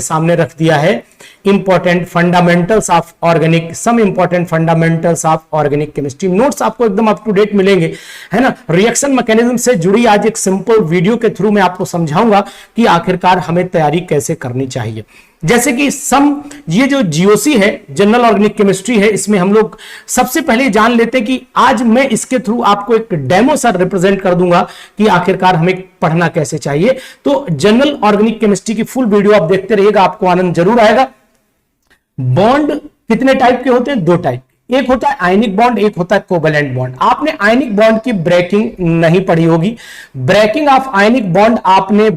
सामने रख दिया है important fundamentals of organic, some important fundamentals of organic chemistry. Notes आपको एकदम अप टू डेट मिलेंगे, है ना। रिएक्शन मैकेनिज्म से जुड़ी आज एक सिंपल वीडियो के थ्रू मैं आपको समझाऊंगा कि आखिरकार हमें तैयारी कैसे करनी चाहिए। जैसे कि ये जो जीओसी है, जनरल ऑर्गेनिक केमिस्ट्री है, इसमें हम लोग सबसे पहले जान लेते हैं कि आज मैं इसके थ्रू आपको एक डेमो सर रिप्रेजेंट कर दूंगा कि आखिरकार हमें पढ़ना कैसे चाहिए। तो जनरल ऑर्गेनिक केमिस्ट्री की फुल वीडियो आप देखते रहिएगा, आपको आनंद जरूर आएगा। बॉन्ड कितने टाइप के होते हैं? 2 टाइप। एक होता है आयनिक बॉन्ड, एक होता है कोवेलेंट बॉन्ड। आपने आयनिक बॉन्ड की ब्रेकिंग नहीं पढ़ी होगी, ब्रेकिंग ऑफ आयनिक बॉन्ड आपने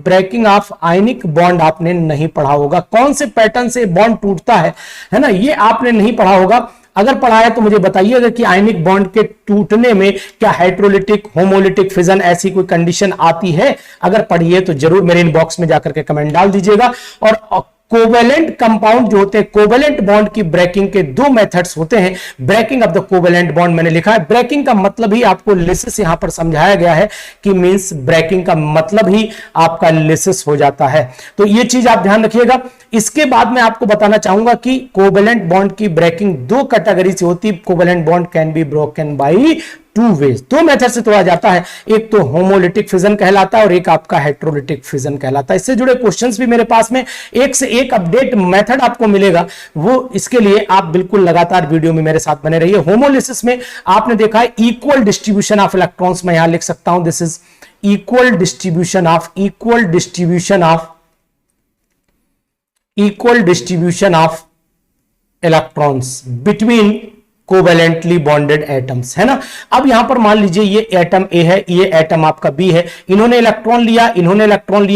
नहीं पढ़ा होगा। कौन से पैटर्न से बॉन्ड टूटता है ना, ये आपने नहीं पढ़ा होगा। अगर पढ़ा है तो मुझे बताइएगा कि आयनिक बॉन्ड के टूटने में क्या हाइड्रोलिटिक, होमोलिटिक फिजन ऐसी कोई कंडीशन आती है? अगर पढ़ी है तो जरूर मेरे इनबॉक्स में जाकर के कमेंट डाल दीजिएगा। और कोवेलेंट कंपाउंड जो होते हैं, कोवेलेंट बॉन्ड की ब्रेकिंग के 2 मेथड्स होते हैं। Breaking of the covalent bond मैंने लिखा है। ब्रेकिंग का मतलब ही आपको लिसिस यहां पर समझाया गया है कि मींस ब्रेकिंग का मतलब ही आपका लिसिस हो जाता है। तो ये चीज आप ध्यान रखिएगा। इसके बाद मैं आपको बताना चाहूंगा कि कोवेलेंट बॉन्ड की ब्रेकिंग 2 कैटेगरी से होती है। Covalent bond can be broken by 2 ways, 2 method से तोड़ा जाता है। एक तो होमोलिटिक फिजन कहलाता है और एक आपका हेट्रोलिटिक फिजन कहलाता है। इससे जुड़े क्वेश्चंस भी मेरे पास में एक से एक अपडेट मेथड आपको मिलेगा, वो इसके लिए आप बिल्कुल लगातार वीडियो में मेरे साथ बने रहिए। होमोलिसिस में आपने देखा है इक्वल डिस्ट्रीब्यूशन ऑफ इलेक्ट्रॉन्स, मैं यहां लिख सकता हूं this is equal distribution of electrons between covalently bonded atoms, है ना। अब यहां पर मान लीजिए ये एटम ए है, ये एटम आपका बी है, इन्होंने इलेक्ट्रॉन लिया,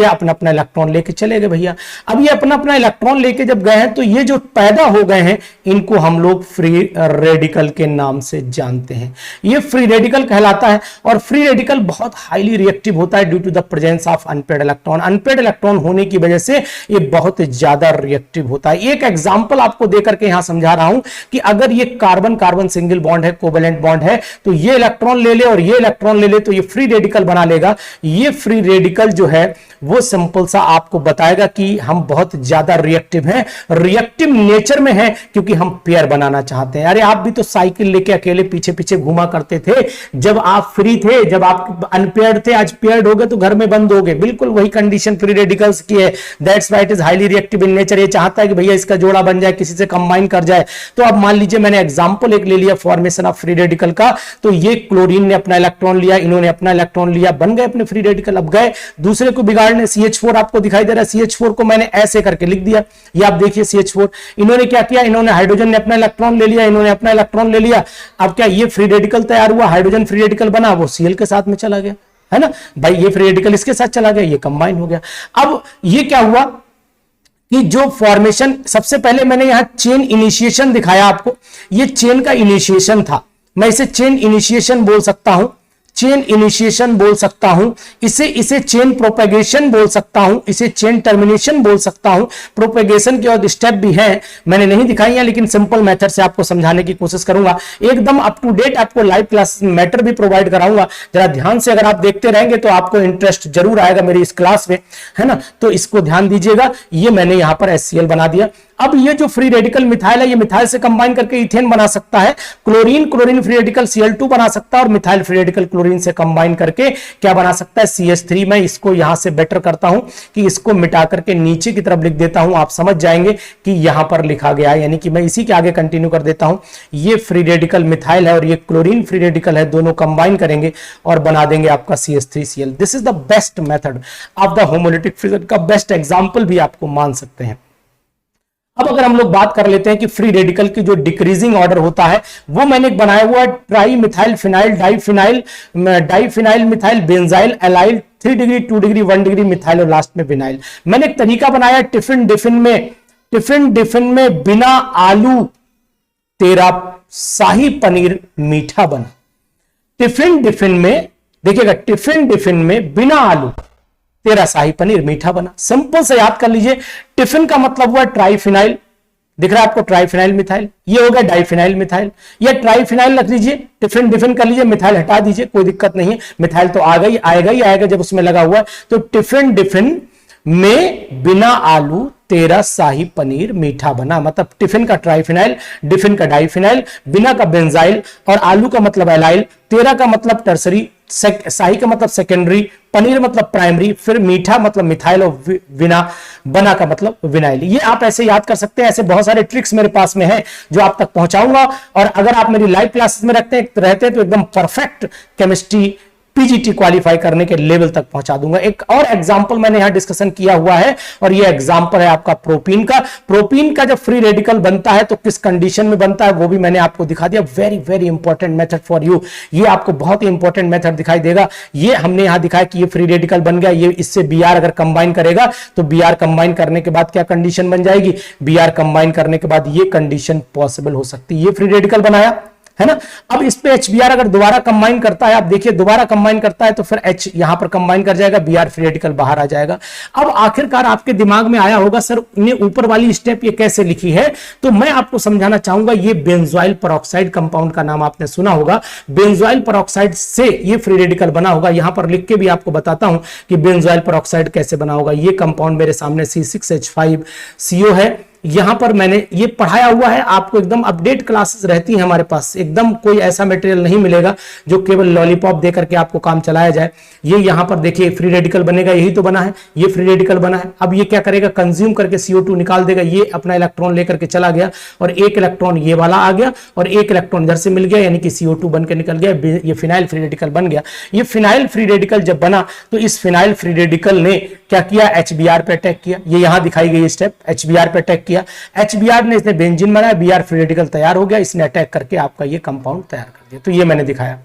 अपना अपना इलेक्ट्रॉन लेके चले गए भैया। अब ये अपना अपना इलेक्ट्रॉन लेके जब गए हैं तो ये जो पैदा हो गए हैं इनको हम लोग फ्री रेडिकल के नाम से जानते हैं। ये फ्री रेडिकल कहलाता है और फ्री रेडिकल बहुत हाईली रिएक्टिव होता है due to the presence of unpaired electron. Unpaired electron होने की वजह से ये बहुत ज्यादा रिएक्टिव होता है। एक एग्जांपल आपको देकर के यहां समझा रहा हूं कि अगर ये कार्बन सिंगल बॉन्ड है, कोवेलेंट बॉन्ड है, तो ये इलेक्ट्रॉन ले ले और ये इलेक्ट्रॉन ले ले तो ये फ्री रेडिकल बना लेगा। ये फ्री रेडिकल जो है वो सिंपल सा आपको बताएगा कि हम बहुत ज्यादा रिएक्टिव हैं, रिएक्टिव नेचर में हैं क्योंकि हम पेयर बनाना चाहते हैं। अरे आप भी तो साइकिल लेके अकेले पीछे पीछे घुमा करते थे जब आप फ्री थे, जब आप अनपेयर्ड थे। आज पेयर्ड हो गए तो घर में बंद हो गए। बिल्कुल वही कंडीशन फ्री रेडिकल्स की है। That's why it is highly reactive in nature. ये चाहता है कि भैया इसका जोड़ा बन जाए, किसी से कंबाइन कर जाए। तो अब मान लीजिए मैंने एग्जांपल एक ले लिया फॉर्मेशन ऑफ फ्री रेडिकल का, तो ये क्लोरीन ने अपना इलेक्ट्रॉन लिया, इन्होंने अपना इलेक्ट्रॉन लिया, बन गए अपने फ्री रेडिकल। अब गए दूसरे को बिगाड़ने। CH4 आपको दिखाई दे रहा है, CH4 को मैंने ऐसे करके लिख दिया। ये आप देखिए CH4, इन्होंने क्या किया, इन्होंने हाइड्रोजन ने अपना इलेक्ट्रॉन ले लिया, इन्होंने अपना इलेक्ट्रॉन ले लिया। अब क्या ये फ्री रेडिकल तैयार हुआ, हाइड्रोजन फ्री रेडिकल बना, वो Cl के साथ में चला गया, है ना भाई। ये फ्री रेडिकल इसके साथ चला गया, ये कंबाइन हो गया। अब ये क्या हुआ कि जो फॉर्मेशन, सबसे पहले मैंने यहां चेन इनिशिएशन दिखाया आपको, ये चेन का इनिशिएशन था। मैं इसे चेन इनिशिएशन बोल सकता हूं, इसे चेन प्रोपेगेशन बोल सकता हूं, इसे चेन टर्मिनेशन बोल सकता हूं। प्रोपेगेशन के और स्टेप भी हैं, मैंने नहीं दिखाई है, लेकिन सिंपल मेथड से आपको समझाने की कोशिश करूंगा। एकदम अप टू डेट आपको लाइव क्लास मैटर भी प्रोवाइड कराऊंगा। जरा ध्यान से अगर आप देखते रहेंगे तो आपको इंटरेस्ट जरूर आएगा मेरी इस क्लास में, है ना। तो इसको ध्यान दीजिएगा। ये मैंने यहां पर HCl बना दिया। अब ये जो फ्री रेडिकल मिथाइल है, ये मिथाइल से कंबाइन करके इथेन बना सकता है। क्लोरीन फ्री रेडिकल Cl2 बना सकता है और मिथाइल फ्री रेडिकल क्लोरीन से कंबाइन करके क्या बना सकता है, CH3। मैं इसको यहां से बेटर करता हूं कि इसको मिटा करके नीचे की तरफ लिख देता हूं, आप समझ जाएंगे कि यहां पर लिखा गया है, यानी कि मैं इसी के आगे कंटिन्यू कर देता हूं। ये फ्री रेडिकल मिथाइल है और ये क्लोरीन फ्री रेडिकल है, दोनों कंबाइन करेंगे और बना देंगे आपका CH3Cl। This is the best method of the homolytic fission का बेस्ट एग्जांपल भी आपको मान सकते हैं। अब अगर हम लोग बात कर लेते हैं कि फ्री रेडिकल की जो डिक्रीजिंग ऑर्डर होता है, वो मैंने बनाया हुआ है tri methyl phenyl diphenyl methyl benzyl allyl 3 degree 2 degree 1 degree methyl और लास्ट में विनाइल। मैंने एक तरीका बनाया टिफिन डिफिन में बिना आलू तेरा शाही पनीर मीठा बना। टिफिन डिफिन में देखिएगा, टिफिन डिफिन में बिना आलू तेरा शाही पनीर मीठा बना। सिंपल से याद कर लीजिए, टिफिन का मतलब हुआ ट्राइफिनाइल, दिख रहा है आपको ट्राइफिनाइल मिथाइल, ये हो गया डाइफिनाइल मिथाइल, ये ट्राइफिनाइल रख लीजिए, टिफिन कर लीजिए, मिथाइल हटा दीजिए, कोई दिक्कत नहीं है। मिथाइल तो आएगा ही आएगा जब उसमें लगा हुआ है। तो टिफिन में बिना आलू 13 शाही पनीर मीठा बना। मतलब टिफिन का ट्राइफिनाइल, डिफिन का डाइफिनाइल, बिना का बेंजाइल और आलू का मतलब एलाइल, 13 का मतलब टर्सरी, शाही का मतलब सेकेंडरी, पनीर मतलब प्राइमरी, फिर मीठा मतलब मिथाइल और विना, बना का मतलब विनाइल। ये आप ऐसे याद कर सकते हैं। ऐसे बहुत सारे ट्रिक्स मेरे पास में है जो आप तक पहुंचाऊंगा, और अगर आप मेरी लाइव क्लासेस में रहते हैं तो एकदम परफेक्ट केमिस्ट्री पीजीटी क्वालिफाई करने के लेवल तक पहुंचा दूंगा। एक और एग्जांपल मैंने यहां डिस्कशन किया हुआ है, और ये एग्जांपल है आपका प्रोपीन का। प्रोपीन का जब फ्री रेडिकल बनता है तो किस कंडीशन में बनता है वो भी मैंने आपको दिखा दिया। Very very important method for you, ये आपको बहुत ही इंपॉर्टेंट मेथड दिखाई देगा। ये हमने यहां दिखाया कि ये फ्री रेडिकल बन गया, ये इससे बीआर अगर कंबाइन करेगा तो बीआर कंबाइन करने के बाद क्या कंडीशन बन जाएगी, बीआर कंबाइन करने के बाद ये कंडीशन पॉसिबल हो सकती है। ये फ्री रेडिकल बनाया है ना। अब इस पे HBr अगर दोबारा कंबाइन करता है, आप देखिए दोबारा कंबाइन करता है तो फिर H यहां पर कंबाइन कर जाएगा, Br फ्री रेडिकल बाहर आ जाएगा। अब आखिरकार आपके दिमाग में आया होगा सर ने ऊपर वाली स्टेप ये कैसे लिखी है, तो मैं आपको समझाना चाहूंगा। ये बेंजोइल पेरोक्साइड कंपाउंड का नाम आपने सुना होगा, बेंजोइल पेरोक्साइड से ये फ्री रेडिकल बना होगा। यहां पर लिख के भी आपको बताता हूं कि बेंजोइल पेरोक्साइड कैसे बना होगा। ये कंपाउंड मेरे सामने C6H5CO है। यहां पर मैंने ये पढ़ाया हुआ है, आपको एकदम अपडेट क्लासेस रहती हैं हमारे पास, एकदम कोई ऐसा मटेरियल नहीं मिलेगा जो केवल लॉलीपॉप देकर के आपको काम चलाया जाए। ये यहां पर देखिए फ्री रेडिकल बनेगा, यही तो बना है, ये फ्री रेडिकल बना है। अब ये क्या करेगा, कंज्यूम करके CO2 निकाल देगा, ये अपना इलेक्ट्रॉन लेकर के चला गया और एक इलेक्ट्रॉन ये वाला आ गया और एक इलेक्ट्रॉन इधर से मिल गया, यानी कि CO2 बन के निकल गया, ये फिनाइल फ्री रेडिकल बन गया। ये फिनाइल फ्री रेडिकल जब बना तो इस फिनाइल फ्री रेडिकल ने क्या किया, HBr पे अटैक किया। ये यहां दिखाई गई स्टेप, HBr पे अटैक किया, HBr ने इसने बेंजीन बनाया, Br फ्री रेडिकल तैयार हो गया, इसने अटैक करके आपका ये कंपाउंड तैयार कर दिया। तो ये मैंने दिखाया।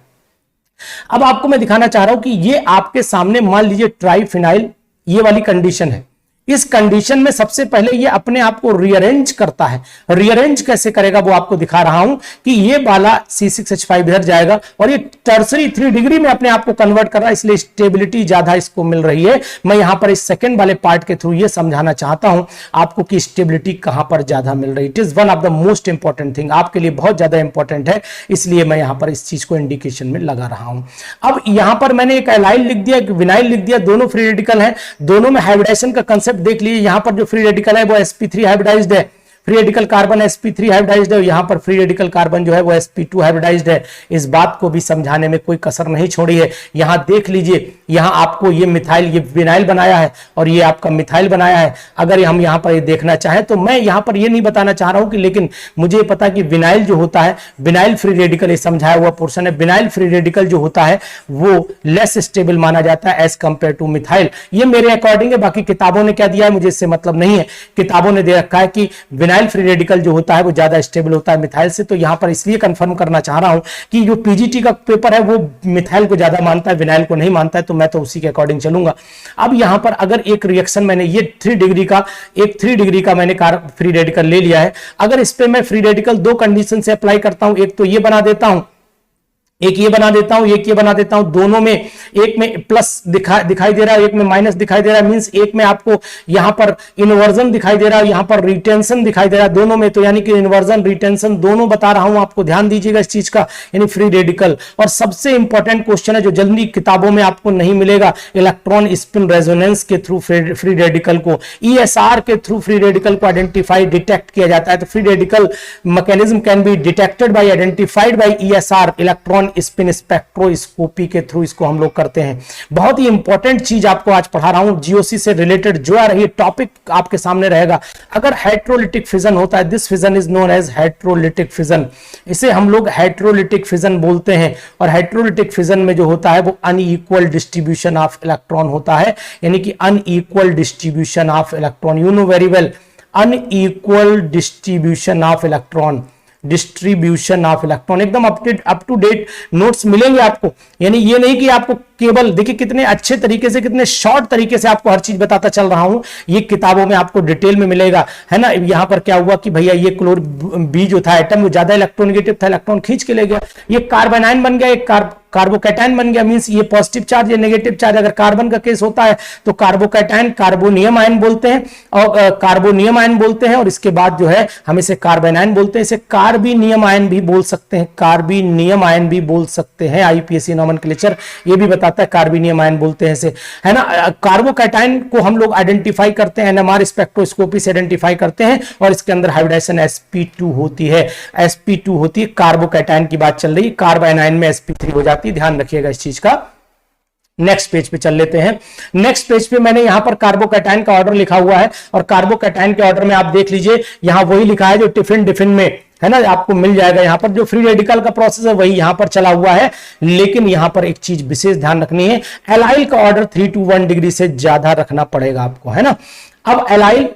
अब आपको मैं दिखाना चाह रहा हूं कि ये आपके सामने मान लीजिए ट्राइफिनाइल ये वाली कंडीशन है। इस कंडीशन में सबसे पहले ये अपने आप को रीअरेंज करता है। रीअरेंज कैसे करेगा वो आपको दिखा रहा हूं कि ये वाला C6H5 इधर जाएगा और ये टर्सरी 3 डिग्री में अपने आप को कन्वर्ट कर रहा है, इसलिए स्टेबिलिटी ज्यादा इसको मिल रही है। मैं यहां पर इस सेकंड वाले पार्ट के थ्रू ये समझाना चाहता हूं आपको कि स्टेबिलिटी कहां पर ज्यादा मिल रही है। It is one of the most important thing, आपके लिए बहुत ज्यादा इंपॉर्टेंट है, इसलिए मैं यहां पर इस चीज को इंडिकेशन में लगा रहा हूं। अब यहां पर मैंने एक एलाइल लिख दिया, एक विनाइल लिख दिया, दोनों फ्री रेडिकल है, दोनों में हाइब्रिडाइजेशन का कंसेप्ट देख लीजिए। यहां पर जो फ्री रेडिकल है वो sp3 हाइब्रिडाइज्ड है, free radical carbon sp3 hybridised है, यहां पर फ्री रेडिकल कार्बन जो है वो sp2 हाइब्रिडाइज्ड है। इस बात को भी समझाने में कोई कसर नहीं छोड़ी है। यहां देख लीजिए, यहां आपको ये मिथाइल, ये विनाइल बनाया है और ये आपका मिथाइल बनाया है। अगर हम यहां पर ये देखना चाहें तो मैं यहां पर ये नहीं बताना चाह रहा हूं कि, लेकिन मुझे पता कि विनाइल जो होता है, विनाइल फ्री रेडिकल, ये समझाया हुआ पोर्शन है, विनाइल फ्री रेडिकल जो होता है वो लेस स्टेबल माना जाता है एज कंपेयर टू मिथाइल। ये मेरे अकॉर्डिंग है, बाकी किताबों ने क्या दिया है मुझे इससे मतलब नहीं है। किताबों ने दे रखा है कि विनाइल फ्री रेडिकल जो होता है वो ज्यादा स्टेबल होता है मिथाइल से। तो यहां पर इसलिए कंफर्म करना चाह रहा हूं कि जो पीजीटी का पेपर है वो मिथाइल को ज्यादा मानता है, विनाइल को नहीं मानता है, तो मैं तो उसी के अकॉर्डिंग चलूंगा। अब यहां पर अगर एक रिएक्शन मैंने ये 3 डिग्री का मैंने फ्री रेडिकल ले लिया है, अगर इस पे मैं फ्री रेडिकल 2 कंडीशन से अप्लाई करता हूं, एक तो ये बना देता हूं, एक ये बना देता हूं, एक ये बना देता हूं, दोनों में एक में प्लस दिखाई दे रहा है, एक में माइनस दिखाई दे रहा है, मींस एक में आपको यहां पर इन्वर्जन दिखाई दे रहा है, यहां पर रिटेंशन दिखाई दे रहा है, दोनों में, तो यानी कि इन्वर्जन रिटेंशन दोनों बता रहा हूं आपको, ध्यान दीजिएगा इस चीज का, यानी फ्री रेडिकल। और सबसे इंपॉर्टेंट क्वेश्चन है जो जल्दी किताबों में आपको नहीं मिलेगा, इलेक्ट्रॉन स्पिन रेजोनेंस के थ्रू फ्री रेडिकल को, ESR के थ्रू फ्री रेडिकल को आइडेंटिफाई डिटेक्ट किया जाता है। तो free radical mechanism can be detected by identified by ESR, electron spin spectroscopy के थ्रू इसको हम लोग करते हैं। बहुत ही इंपॉर्टेंट चीज आपको आज पढ़ा रहा हूं, जीओसी से रिलेटेड जो आ रही है टॉपिक आपके सामने रहेगा। अगर हाइड्रोलिटिक फिजन होता है, this fission is known as heterolytic fission, इसे हम लोग हाइड्रोलिटिक फिजन बोलते हैं। और हाइड्रोलिटिक फिजन में जो होता है वो अनइक्वल डिस्ट्रीब्यूशन ऑफ इलेक्ट्रॉन होता है, यानी कि unequal distribution of electron, you know very well, unequal distribution of electron, distribution of electron. एकदम अप टू डेट नोट्स मिलेंगे आपको, यानी ये नहीं कि आपको केवल, देखिए कितने अच्छे तरीके से, कितने शॉर्ट तरीके से आपको हर चीज बताता चल रहा हूं, ये किताबों में आपको डिटेल में मिलेगा, है ना। यहां पर क्या हुआ कि भैया ये क्लोर बी जो था एटम, वो ज्यादा इलेक्ट्रोनेगेटिव था, इलेक्ट्रॉन खींच के ले गया, ये कार्बोनाइन बन गया, एक कार्बोकैटायन बन गया, मींस ये पॉजिटिव चार्ज या नेगेटिव चार्ज। अगर कार्बन का केस होता है तो कार्बोकैटायन, कार्बोनियम आयन बोलते हैं, और कार्बोनियम आयन बोलते हैं, और इसके बाद जो है हम इसे कार्बन आयन बोलते हैं। इसे कार्बोनियम आयन भी बोल सकते हैं, कार्बोनियम आयन भी बोल सकते हैं। आईपीएससी नोमेनक्लेचर ये भी बताता है कार्बोनियम आयन बोलते हैं इसे, है ना। कार्बोकैटायन को हम लोग आइडेंटिफाई करते हैं, एनएमआर स्पेक्ट्रोस्कोपी से आइडेंटिफाई करते हैं, और इसके अंदर हाइब्रिडाइजेशन sp2 होती है, sp2 होती है। कार्बोकैटायन की बात चल रही, कार्बोनाइन में sp3 हो जाती है, ध्यान रखिएगा इस चीज का। नेक्स्ट पेज पे चल लेते हैं। नेक्स्ट पेज पे मैंने यहां पर कार्बोकैटायन का ऑर्डर लिखा हुआ है, और कार्बोकैटायन के ऑर्डर में आप देख लीजिए, यहां वही लिखा है जो टिफिन डिफिन में है ना, आपको मिल जाएगा। यहां पर जो फ्री रेडिकल का प्रोसेस है वही यहां पर चला हुआ है, लेकिन यहां पर एक चीज विशेष ध्यान रखनी है, एलाइल का ऑर्डर 3 to 1 डिग्री से ज्यादा रखना पड़ेगा आपको, है ना। अब एलाइल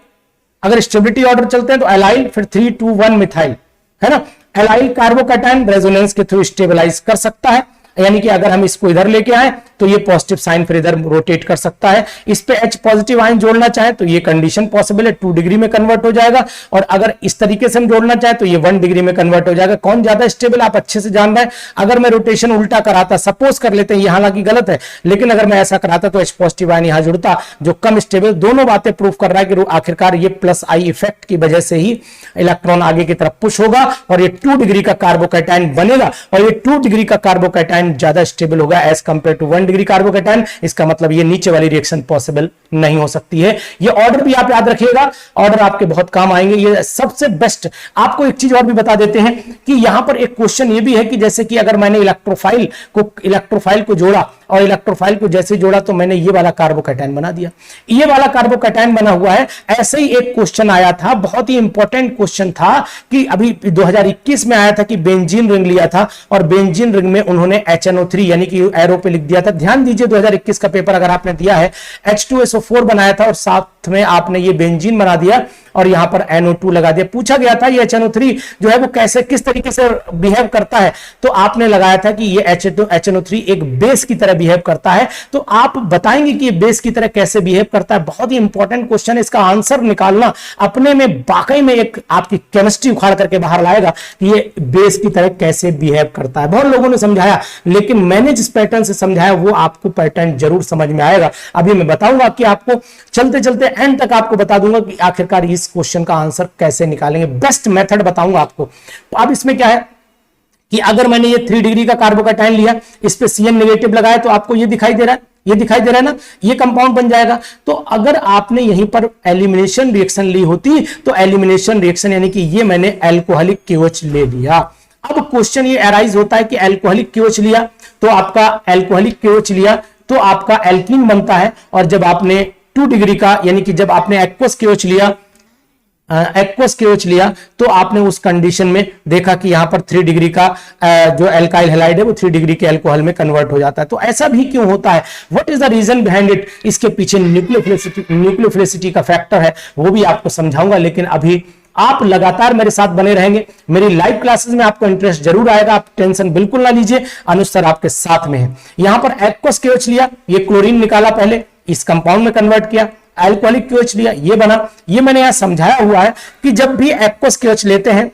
अगर स्टेबिलिटी ऑर्डर चलते हैं तो एलाइल, फिर 3 to 1 मिथाइल, है ना। एलाइल कार्बोकैटायन रेजोनेंस के थ्रू स्टेबलाइज कर सकता है, यानी कि अगर हम इसको इधर लेके आए तो ये पॉजिटिव साइन फिर इधर रोटेट कर सकता है। इस पे H पॉजिटिव आयन जोड़ना चाहे तो ये कंडीशन पॉसिबल है, 2 डिग्री में कन्वर्ट हो जाएगा, और अगर इस तरीके से हम जोड़ना चाहे तो ये 1 डिग्री में कन्वर्ट हो जाएगा। कौन ज्यादा स्टेबल आप अच्छे से जान रहे हैं। अगर मैं रोटेशन उल्टा कराता, सपोज कर लेते हैं, ये हालांकि गलत है, लेकिन अगर मैं ऐसा कराता तो H पॉजिटिव आयन यहां जुड़ता जो कम स्टेबल। दोनों बातें प्रूव कर रहा है कि आखिरकार ये प्लस आई इफेक्ट की वजह से ही इलेक्ट्रॉन आगे की तरफ पुश होगा, और ये 2 डिग्री का कार्बोकैटायन बनेगा, और ये 2 डिग्री का कार्बोकैटायन ज्यादा स्टेबल होगा as compare to 1 degree carbocation. इसका मतलब ये नीचे वाली रिएक्शन पॉसिबल नहीं हो सकती है। ये ऑर्डर भी आप याद रखिएगा, ऑर्डर आपके बहुत काम आएंगे, ये सबसे बेस्ट। आपको एक चीज और भी बता देते हैं कि यहां पर एक क्वेश्चन ये भी है कि जैसे कि अगर मैंने इलेक्ट्रोफाइल को जोड़ा, और इलेक्ट्रोफाइल को जैसे जोड़ा तो मैंने ये वाला कार्बोकैटायन बना दिया, ये वाला कार्बोकैटायन बना हुआ है। ऐसे ही एक क्वेश्चन आया था, बहुत ही इंपॉर्टेंट क्वेश्चन था, कि अभी 2021 में आया था कि बेंजीन रिंग लिया था, और बेंजीन रिंग में उन्होंने HNO3 यानी कि एरो पे लिख दिया था। ध्यान दीजिए 2021 का पेपर अगर आपने दिया है, H2SO4 बनाया था और साथ में आपने ये बेंजीन बना दिया और यहां पर NO2 लगा दिया। पूछा गया था ये HNO3 जो है वो कैसे, किस तरीके से बिहेव करता है, तो आपने लगाया था कि ये HNO3 एक बेस की तरह बिहेव करता है। तो आप बताएंगे कि ये बेस की तरह कैसे बिहेव करता है। बहुत ही इंपॉर्टेंट क्वेश्चन है, इसका आंसर निकालना अपने में वाकई में एक आपकी केमिस्ट्री उखाड़ करके बाहर लाएगा कि ये बेस की तरह कैसे बिहेव करता है। बहुत लोगों ने समझाया, लेकिन मैंने जिस पैटर्न से समझाया वो आपको पैटर्न जरूर समझ में आएगा। अभी मैं बताऊंगा कि आपको चलते चलते एंड तक आपको बता दूंगा कि आखिरकार इस क्वेश्चन का आंसर कैसे निकालेंगे, बेस्ट मेथड बताऊंगा आपको। अब इसमें क्या है कि अगर मैंने ये 3 डिग्री का कार्बोकैटायन लिया, इस पे CN नेगेटिव लगाया, तो आपको ये दिखाई दे रहा है, ये दिखाई दे रहा है ना, ये कंपाउंड बन जाएगा। तो अगर आपने यहीं पर एलिमिनेशन रिएक्शन ली होती तो एलिमिनेशन रिएक्शन यानी कि ये मैंने अल्कोहलिक KOH ले लिया। अब क्वेश्चन ये अराइज होता है कि अल्कोहलिक KOH लिया तो आपका अल्कोहलिक KOH लिया तो आपका एल्कीन बनता है, और जब आपने 2 डिग्री का यानी कि जब आपने एक्वस KOH लिया तो आपने उस कंडीशन में देखा कि यहां पर 3 डिग्री का जो एल्काइल हैलाइड है वो 3 डिग्री के अल्कोहल में कन्वर्ट हो जाता है। तो ऐसा भी क्यों होता है, what is the reason behind it, इसके पीछे न्यूक्लियोफिलिसिटी का फैक्टर है, वो भी आपको समझाऊंगा। लेकिन अभी आप लगातार मेरे साथ बने रहेंगे, मेरी लाइव क्लासेस में आपको इंटरेस्ट जरूर आएगा, आप टेंशन बिल्कुल ना लीजिए, अनुज सर आपके साथ में है। यहां पर एक्वस KOH लिया, ये क्लोरीन निकाला, पहले इस कंपाउंड में कन्वर्ट किया, अल्कोहलिक KOH लिया, ये बना। ये मैंने यहां समझाया हुआ है कि जब भी एक्वस KOH लेते हैं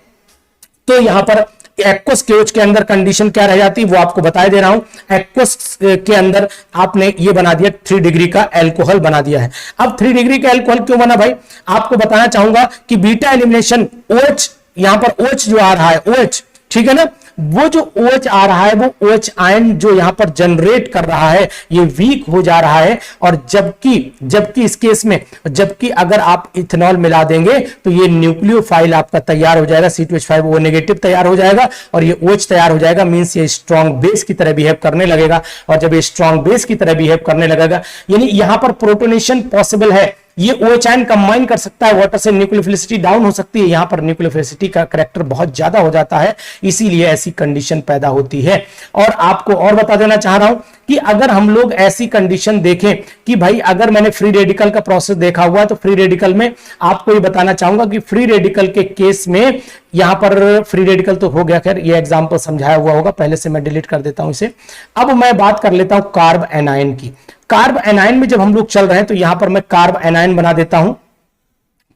तो यहां पर एक्वस KOH के अंदर कंडीशन क्या रह जाती है वो आपको बता दे रहा हूं। एक्वस के अंदर आपने ये बना दिया 3 डिग्री का अल्कोहल बना दिया है। अब 3 डिग्री का अल्कोहल क्यों बना भाई, आपको बताना चाहूंगा कि बीटा एलिमिनेशन OH, यहां पर OH जो आ रहा है OH, ठीक है ना, वो जो OH आ रहा है वो OH आयन जो यहां पर जनरेट कर रहा है ये वीक हो जा रहा है, और जबकि इस केस में जबकि अगर आप इथेनॉल मिला देंगे तो ये न्यूक्लियोफाइल आपका तैयार हो जाएगा, C2H5O नेगेटिव तैयार हो जाएगा और ये OH तैयार हो जाएगा। मींस ये स्ट्रॉन्ग बेस की तरह बिहेव करने लगेगा, और जब ये स्ट्रॉन्ग बेस की तरह बिहेव करने लगेगा यानी यहां पर प्रोटोनेशन पॉसिबल है, ये OH आयन कंबाइन कर सकता है वाटर से, न्यूक्लियोफिलिसिटी डाउन हो सकती है, यहां पर न्यूक्लियोफिलिसिटी का करैक्टर बहुत ज्यादा हो जाता है, इसीलिए ऐसी कंडीशन पैदा होती है। और आपको और बता देना चाह रहा हूं कि अगर हम लोग ऐसी कंडीशन देखें कि भाई अगर मैंने फ्री रेडिकल का प्रोसेस देखा हुआ है तो फ्री रेडिकल में आपको ये बताना चाहूंगा कि फ्री रेडिकल के केस में यहां पर फ्री रेडिकल तो हो गया, खैर ये एग्जांपल समझाया हुआ होगा, पहले से मैं डिलीट कर देता हूं इसे। अब मैं बात कर लेता हूं कार्ब एनायन की। कार्ब एनायन में जब हम लोग चल रहे हैं तो यहां पर मैं कार्ब एनायन बना देता हूं,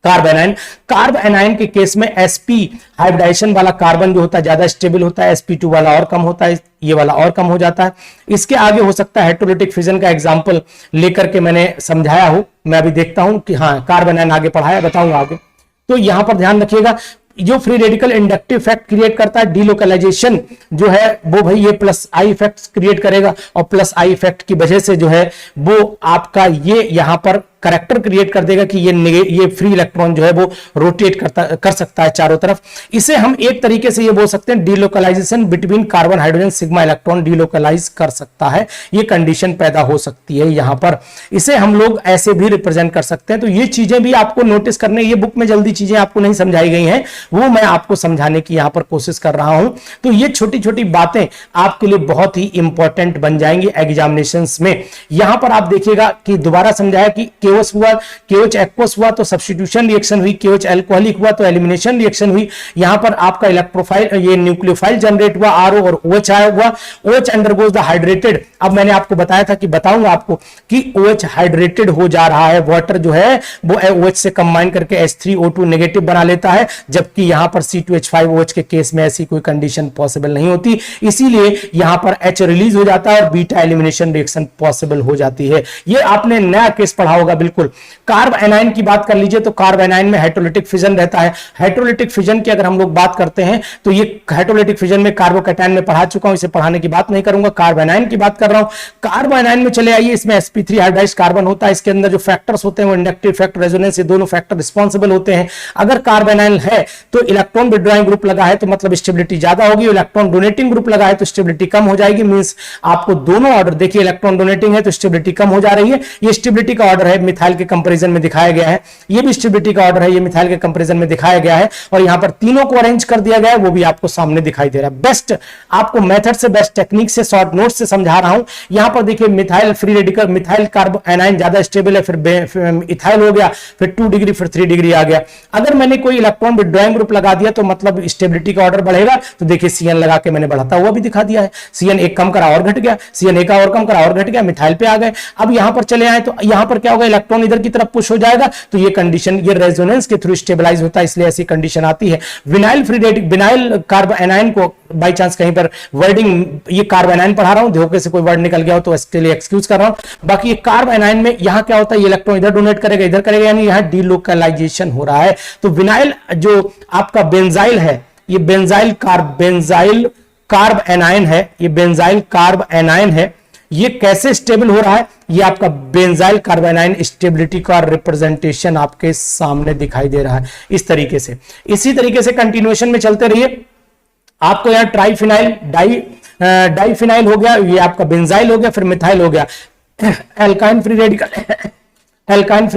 कार्ब एनायन। कार्ब एनायन के केस में sp हाइब्रिडाइजेशन वाला कार्बन जो होता है ज्यादा स्टेबल होता है, sp2 वाला और कम होता है, ये वाला और कम हो जाता है। इसके आगे हो सकता है हेटेरोलिटिक फिजन का एग्जांपल लेकर के मैंने समझाया हूं, मैं अभी देखता हूं कि हाँ कार्ब एनायन आगे पढ़ाया, बताऊंगा आगे। तो यहां पर ध्यान रखिएगा, जो free radical inductive effect create करता है, डीलोकलाइजेशन जो है वो भाई ये प्लस आई इफेक्ट क्रिएट करेगा, और प्लस आई इफेक्ट की वजह से जो है वो आपका ये यहां पर करेक्टर क्रिएट कर देगा कि ये फ्री इलेक्ट्रॉन जो है वो रोटेट कर सकता है चारों तरफ। इसे हम एक तरीके से ये बोल सकते हैं delocalisation between carbon hydrogen sigma electron delocalise कर सकता है, ये कंडीशन पैदा हो सकती है यहां पर। इसे हम लोग ऐसे भी रिप्रेजेंट कर सकते हैं। तो ये चीजें भी आपको नोटिस करने, ये बुक में जल्दी चीजें आपको नहीं समझाई गई हैं, वो मैं आपको समझाने की यहां पर कोशिश कर रहा हूं। तो ये छोटी छोटी बातें आपके लिए बहुत ही इंपॉर्टेंट बन जाएंगी एग्जामिनेशंस में। यहां पर आप देखिएगा कि दोबारा समझाया कि KOH हुआ, KOH एक्वस हुआ तो सब्स्टिट्यूशन रिएक्शन हुई, KOH अल्कोहलिक हुआ तो एलिमिनेशन रिएक्शन हुई। यहां पर आपका इलेक्ट्रोफाइल ये न्यूक्लियोफाइल जनरेट हुआ RO और OH आया हुआ, OH अंडरगोज द हाइड्रेटेड। अब मैंने आपको बताया था कि बताऊंगा आपको कि OH हाइड्रेटेड हो जा रहा है, वाटर जो है वो OH से कंबाइन करके H3O2 नेगेटिव बना लेता है, जबकि यहां पर C2H5OH के केस में ऐसी कोई कंडीशन पॉसिबल नहीं होती, इसीलिए यहां पर H रिलीज हो जाता है और बीटा एलिमिनेशन रिएक्शन पॉसिबल हो जाती है। ये आपने नया केस पढ़ा होगा बिल्कुल। कार्ब एनायन की बात कर लीजिए तो कार्ब एनायन में हेटेरोलिटिक फिजन रहता है। हेटेरोलिटिक फिजन की अगर हम लोग बात करते हैं तो ये हेटेरोलिटिक फिजन में कार्बोकैटायन में पढ़ा चुका हूं, इसे पढ़ाने की बात नहीं करूंगा, कार्ब एनायन की बात कर रहा हूं। कार्ब एनायन में चले आइए, इसमें sp3 हाइब्रिडाइज्ड कार्बन होता है, इसके अंदर जो फैक्टर्स होते हैं वो इंडक्टिव इफेक्ट, रेजोनेंस, ये दोनों फैक्टर रिस्पॉन्सिबल होते हैं। अगर कार्ब एनायन है तो इलेक्ट्रॉन विड्रॉइंग ग्रुप लगा है तो मतलब स्टेबिलिटी ज्यादा होगी, इलेक्ट्रॉन डोनेटिंग ग्रुप लगा है तो स्टेबिलिटी कम हो जाएगी। मींस आपको दोनों ऑर्डर देखिए, इलेक्ट्रॉन डोनेटिंग है तो स्टेबिलिटी कम हो जा रही है, ये स्टेबिलिटी का ऑर्डर है, मिथाइल के कंपैरिजन में दिखाया गया है। ये भी स्टेबिलिटी का ऑर्डर है, ये मिथाइल के कंपैरिजन में दिखाया गया है, और यहां पर तीनों को अरेंज कर दिया गया है, वो भी आपको सामने दिखाई दे रहा है। बेस्ट आपको मेथड से, बेस्ट टेक्निक से, शॉर्ट नोट से समझा रहा हूं। यहां पर देखिए methyl free radical, methyl carb anion ज्यादा स्टेबल है, फिर इथाइल हो गया, फिर 2 डिग्री, फिर 3 डिग्री आ गया। अगर मैंने कोई इलेक्ट्रॉन विड्रॉइंग ग्रुप लगा दिया तो मतलब स्टेबिलिटी का ऑर्डर बढ़ेगा। तो देखिए CN लगा के मैंने बढ़ाता हुआ भी दिखा दिया है, CN एक कम करा और घट गया, CN एक और कम करा और घट गया, मिथाइल पे आ गए। अब यहां पर चले आए तो यहां पर क्या होगा, इलेक्ट्रॉन इधर की तरफ पुश हो जाएगा, तो ये कंडीशन ये रेजोनेंस के थ्रू स्टेबलाइज होता है, इसलिए ऐसी कंडीशन आती है। Vinyl free radical, vinyl carb anion को बाई चांस कहीं पर वर्डिंग, ये कार्ब एनायन पढ़ा रहा हूं, धोखे से कोई वर्ड निकल गया हो तो इसके लिए एक्सक्यूज कर रहा हूं। बाकी ये कार्ब एनायन में यहां क्या होता है, ये इलेक्ट्रॉन इधर डोनेट करेगा, इधर करेगा, यानी यहां डीलोकलाइजेशन हो रहा है। तो विनाइल जो आपका बेंजाइल है, ये बेंजाइल कार्ब एनायन है, ये बेंजाइल कार्ब एनायन है, ये कैसे स्टेबल हो रहा है, ये आपका बेंजाइल कार्बोनाइन स्टेबिलिटी का रिप्रेजेंटेशन आपके सामने दिखाई दे रहा है इस तरीके से। इसी तरीके से कंटिन्यूएशन में चलते रहिए। आपको यहां ट्राइफिनाइल डाइफिनाइल हो गया, ये आपका बेंजाइल हो गया, फिर मिथाइल हो गया। एल्काइन फ्री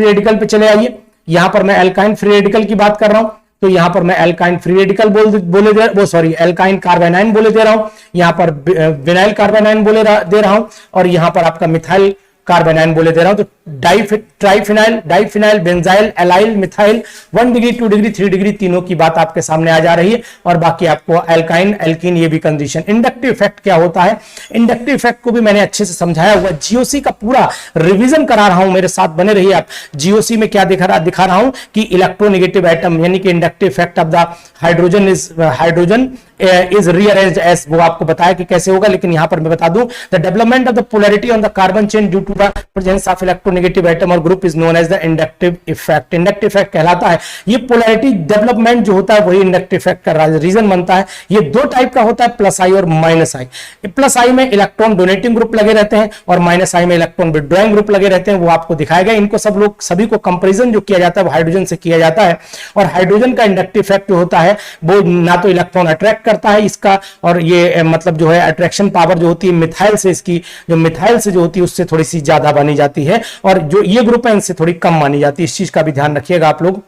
रेडिकल पे चले आइए। यहां पर मैं एल्काइन फ्री रेडिकल की बात कर रहा हूं, तो यहां पर मैं एल्काइन फ्री रेडिकल एल्काइन कार्बोनाइन बोले दे रहा हूं, यहां पर विनाइल कार्बोनाइन दे रहा हूं, और यहां पर आपका मिथाइल कार्बोनाइन बोले दे रहा हूं। तो diphenyl, benzyl, allyl, methyl, 1 degree, 2 degree, 3 degree, तीनों की बात आपके सामने आ जा रही है। और बाकी आपको एल्काइन, एल्कीन, ये भी कंडीशन। इंडक्टिव इफेक्ट क्या होता है, इंडक्टिव इफेक्ट को भी मैंने अच्छे से समझाया हुआ, जीओसी का पूरा रिवीजन करा रहा हूं, मेरे साथ बने रहिए आप। जीओसी में क्या दिखा रहा हूं कि इलेक्ट्रोनेगेटिव एटम यानी कि inductive effect of the hydrogen is rearranged as, वो आपको बताया कि कैसे होगा, लेकिन यहां पर मैं बता दूं, the development of the polarity on the carbon chain due to the presence of electronegative atom और group is known as the inductive effect. Inductive effect कहलाता है, ये पोलैरिटी डेवलपमेंट जो होता है वही इंडक्टिव इफेक्ट का रीजन बनता है। ये दो टाइप का होता है, प्लस आई और माइनस आई। प्लस आई में इलेक्ट्रॉन डोनेटिंग ग्रुप लगे रहते हैं और माइनस आई में इलेक्ट्रॉन विड्रॉइंग ग्रुप लगे रहते हैं, वो आपको दिखाया गया। इनको सभी को कंपैरिजन जो किया जाता है वो हाइड्रोजन से किया जाता है, और हाइड्रोजन का इंडक्टिव इफेक्ट जो होता है वो ना तो इलेक्ट्रॉन अट्रैक्ट करता है इसका, और ये मतलब जो है अट्रैक्शन पावर जो होती है मिथाइल से, इसकी जो मिथाइल से जो होती है उससे थोड़ी सी ज्यादा मानी जाती है, और जो ये ग्रुप है इनसे थोड़ी कम मानी जाती है। इस चीज का भी ध्यान रखिएगा आप लोग।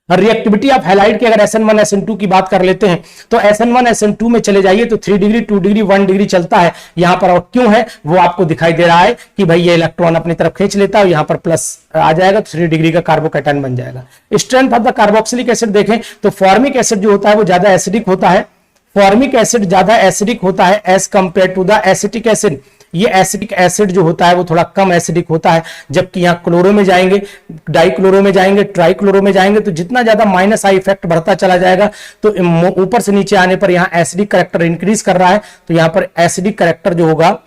रिएक्टिविटी ऑफ हैलाइड की अगर SN1 SN2 की बात कर लेते हैं तो SN1 SN2 में चले जाइए तो 3 डिग्री 2 डिग्री 1 डिग्री चलता है यहां पर, और क्यों है वो आपको दिखाई दे रहा है कि भाई ये इलेक्ट्रॉन अपनी तरफ खींच लेता है, यहां पर प्लस आ जाएगा तो 3 डिग्री का कार्बोकैटायन बन जाएगा। Strength of the carboxylic acid देखें तो फॉर्मिक एसिड जो होता है वो ज्यादा एसिडिक होता है, फॉर्मिक एसिड ज्यादा एसिडिक होता है as compare to the acetic acid. ये एसिडिक एसिड जो होता है वो थोड़ा कम एसिडिक होता है, जबकि यहाँ क्लोरो में जाएंगे, डाइक्लोरो में जाएंगे, ट्राइक्लोरो में जाएंगे तो जितना ज्यादा माइनस आई इफेक्ट बढ़ता चला जाएगा तो ऊपर से नीचे आने पर यहाँ एसिडिक करेक्टर इंक्रीज कर रहा है, तो यहाँ पर एसिडिक करेक्टर जो होगा,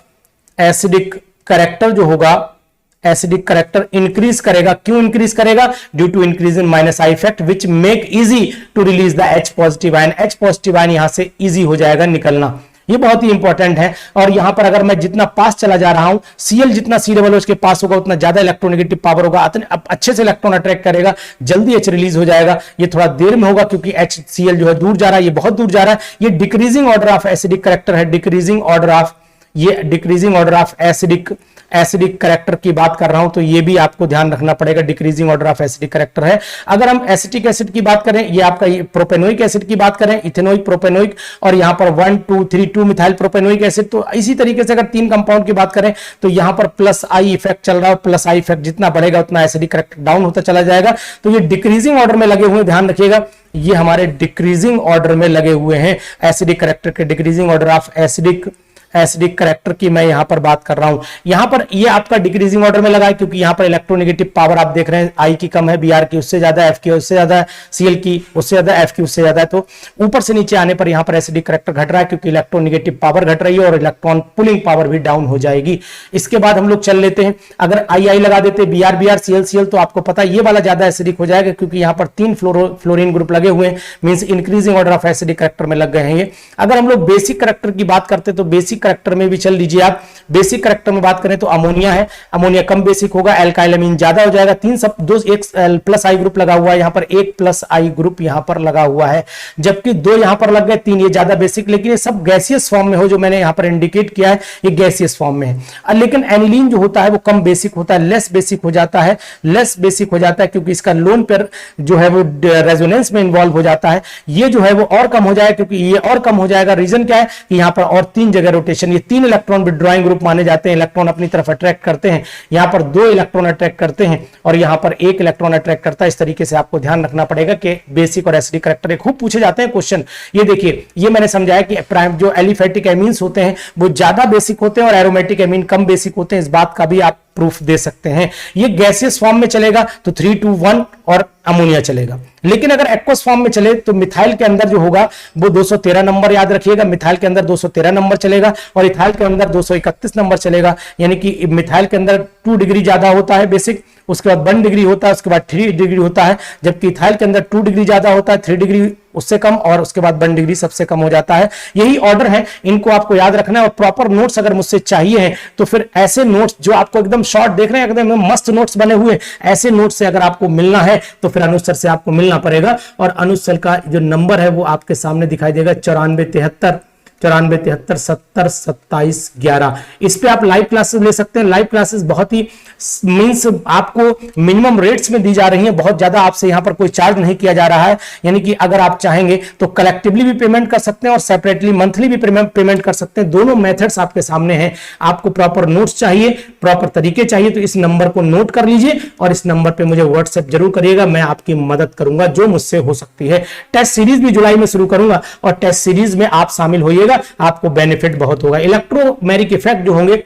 एसिडिक करेक्टर जो होगा, एसिडिक करेक्टर इंक्रीज करेगा। क्यों इंक्रीज करेगा? Due to increase in minus I effect which make easy to release the H positive ion. H positive ion यहां से इजी हो जाएगा निकलना, ये बहुत ही इंपॉर्टेंट है। और यहां पर अगर मैं जितना पास चला जा रहा हूं, Cl जितना C उसके पास होगा उतना ज्यादा इलेक्ट्रोनेगेटिव पावर होगा, अब अच्छे से इलेक्ट्रॉन अट्रैक्ट करेगा, जल्दी H रिलीज हो जाएगा। ये थोड़ा देर में होगा क्योंकि HCl जो है दूर जा रहा है, ये बहुत दूर जा रहा है। ये decreasing order of acidic character है, डिक्रीजिंग ऑर्डर ऑफ, ये decreasing order of acidic character की बात कर रहा हूं, तो ये भी आपको ध्यान रखना पड़ेगा, decreasing order of acidic character है। अगर हम एसिटिक एसिड की बात करें, ये आपका प्रोपेनोइक एसिड की बात करें, इथेनोइक, प्रोपेनोइक और यहां पर 1 2 3 2 मिथाइल प्रोपेनोइक एसिड, तो इसी तरीके से अगर 3 कंपाउंड की बात करें तो यहां पर प्लस आई इफेक्ट चल रहा है, प्लस आई इफेक्ट जितना बढ़ेगा उतना एसिडिक करेक्टर डाउन होता चला जाएगा। तो ये डिक्रीजिंग ऑर्डर में लगे हुए, ध्यान रखिएगा, ये हमारे डिक्रीजिंग ऑर्डर में लगे हुए हैं एसिडिक करेक्टर के, decreasing order of acidic character की मैं यहां पर बात कर रहा हूं। यहां पर ये आपका डिक्रीजिंग ऑर्डर में लगा है क्योंकि यहां पर इलेक्ट्रोनेगेटिव पावर आप देख रहे हैं, आई की कम है, बीआर की उससे ज्यादा, एफ की उससे ज्यादा, सीएल की उससे ज्यादा, एफ की उससे ज्यादा है। तो ऊपर से नीचे आने पर यहां पर एसिडिक करेक्टर घट रहा है क्योंकि इलेक्ट्रोनेगेटिव पावर घट रही है और इलेक्ट्रॉन पुलिंग पावर भी डाउन हो जाएगी। इसके बाद हम लोग चल लेते हैं, अगर आई लगा देते, बीआर सीएल, तो आपको पता है ये वाला ज्यादा एसिडिक हो जाएगा क्योंकि यहां पर 3 फ्लोरीन ग्रुप लगे हुए हैं, means increasing order of acidic character में लग गए हैं ये। अगर हम लोग बेसिक करेक्टर की बात करते तो बेसिक करेक्टर में भी चल लीजिए आप, बेसिक करेक्टर में बात करें तो अमोनिया है, अमोनिया कम बेसिक होगा, एल्काइलामीन ज्यादा हो जाएगा, 3 सब 2 एक प्लस आई ग्रुप लगा हुआ है, यहां पर 1 प्लस आई ग्रुप यहां पर लगा हुआ है, जबकि 2 यहां पर लग गए, 3 ये ज्यादा बेसिक, लेकिन ये सब गैसियस फॉर्म में हो, जो मैंने यहां पर इंडिकेट किया है ये गैसियस फॉर्म में है। लेकिन एनिलीन जो होता है वो कम बेसिक होता है, लेस बेसिक हो जाता है, लेस बेसिक हो जाता है क्योंकि इसका लोन पेयर जो है वो रेजोनेंस में इन्वॉल्व हो जाता है, ये जो है वो और कम हो जाएगा क्योंकि ये और कम हो जाएगा। रीजन क्या है कि यहां पर और 3 जगह रोटेशन, ये 3 इलेक्ट्रॉन विड्रॉइंग ग्रुप माने जाते हैं, इलेक्ट्रॉन अपनी तरफ अट्रैक्ट करते हैं, यहां पर 2 इलेक्ट्रॉन अट्रैक्ट करते हैं और यहां पर 1 इलेक्ट्रॉन अट्रैक्ट करता है। इस तरीके से आपको ध्यान रखना पड़ेगा कि बेसिक और एसिडिक करेक्टर खूब पूछे जाते हैं क्वेश्चन। ये देखिए, ये मैंने समझाया कि प्राइम जो एलिफेटिक एमीन्स होते हैं वो ज्यादा बेसिक होते हैं और एरोमेटिक एमीन कम बेसिक होते हैं, इस बात का भी आप प्रूफ दे सकते हैं। ये गैसियस फॉर्म में चलेगा तो 3 2 1 और अमोनिया चलेगा, लेकिन अगर एक्वस फॉर्म में चले तो मिथाइल के अंदर जो होगा वो 213 नंबर, याद रखिएगा, मिथाइल के अंदर 213 नंबर चलेगा और इथाइल के अंदर 231 नंबर चलेगा। यानी कि मिथाइल के अंदर 2 डिग्री ज्यादा होता है बेसिक, उसके बाद 1 डिग्री होता है, उसके बाद 3 डिग्री होता है, जबकि इथाइल के अंदर 2 डिग्री ज्यादा होता है, 3 डिग्री उससे कम और उसके बाद 1 डिग्री सबसे कम हो जाता है। यही ऑर्डर है, इनको आपको याद रखना है। और प्रॉपर नोट्स अगर मुझसे चाहिए हैं तो फिर ऐसे नोट्स जो आपको एकदम शॉर्ट देख रहे हैं, एकदम मस्त नोट्स बने हुए, ऐसे नोट्स से अगर आपको मिलना है तो फिर अनुज सर से आपको मिलना पड़ेगा। और अनुज सर का जो नंबर है वो आपके सामने दिखाई देगा, 9473 70 27 11। इस पे आप लाइव क्लासेस ले सकते हैं। लाइव क्लासेस बहुत ही मींस आपको मिनिमम रेट्स में दी जा रही हैं, बहुत ज्यादा आपसे यहां पर कोई चार्ज नहीं किया जा रहा है। यानी कि अगर आप चाहेंगे तो कलेक्टिवली भी पेमेंट कर सकते हैं और सेपरेटली मंथली भी पेमेंट कर सकते हैं। दोनों मेथड्स आपके सामने हैं। आपको प्रॉपर नोट्स चाहिए, प्रॉपर तरीके चाहिए तो इस नंबर को नोट कर लीजिए और इस नंबर पे मुझे व्हाट्सएप जरूर करिएगा, मैं आपकी मदद करूंगा जो मुझसे हो सकती है। टेस्ट सीरीज भी जुलाई में शुरू करूंगा और टेस्ट सीरीज में आप शामिल होइएगा, आपको बेनिफिट बहुत होगा। इलेक्ट्रोमेरिक इफेक्ट जो होंगे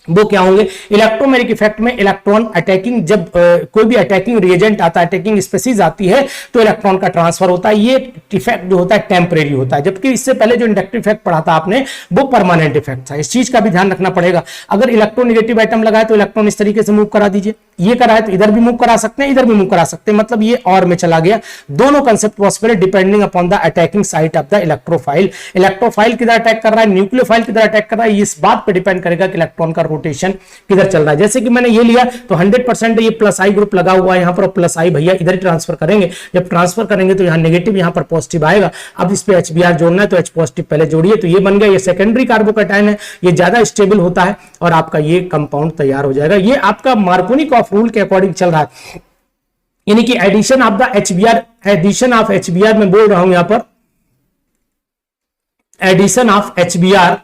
वो क्या होंगे? इलेक्ट्रोमेरिक इफेक्ट में इलेक्ट्रॉन अटैकिंग, जब कोई भी अटैकिंग रिएजेंट आता है, अटैकिंग स्पीसीज आती है तो इलेक्ट्रॉन का ट्रांसफर होता है। ये इफेक्ट जो होता है टेम्परेरी होता है, जबकि इससे पहले जो इंडक्टिव इफेक्ट पढ़ा था आपने वो परमानेंट इफेक्ट था। इस चीज का भी ध्यान रखना पड़ेगा। अगर इलेक्ट्रोनेगेटिव आइटम लगाए तो इलेक्ट्रॉन इस तरीके से मूव करा दीजिए, ये करा है तो इधर भी मूव करा सकते हैं, इधर भी मूव करा सकते हैं, मतलब ये और में चला गया। दोनों concept possible depending upon the attacking site of the electrophile. Electrophile किधर अटैक कर रहा है, न्यूक्लियोफाइल किधर अटैक कर रहा है, इस बात पर डिपेंड करेगा कि इलेक्ट्रॉन का रोटेशन किधर चल रहा है। जैसे कि मैंने ये लिया तो 100% ये प्लस आई ग्रुप लगा हुआ है यहां पर, प्लस आई भैया इधर ही ट्रांसफर करेंगे। जब ट्रांसफर करेंगे तो यहां नेगेटिव, यहां पर पॉजिटिव आएगा। अब इस पे HBr जोड़ना है तो H पॉजिटिव पहले जोड़िए, तो ये बन गया। ये सेकेंडरी कार्बोकैटायन है, ये ज्यादा स्टेबल होता है और आपका ये कंपाउंड तैयार हो जाएगा। ये आपका मार्कोनिकॉफ रूल के अकॉर्डिंग चल रहा है, यानी कि addition of the HBr, addition of HBr मैं बोल रहा हूं यहां पर, एडिशन ऑफ HBr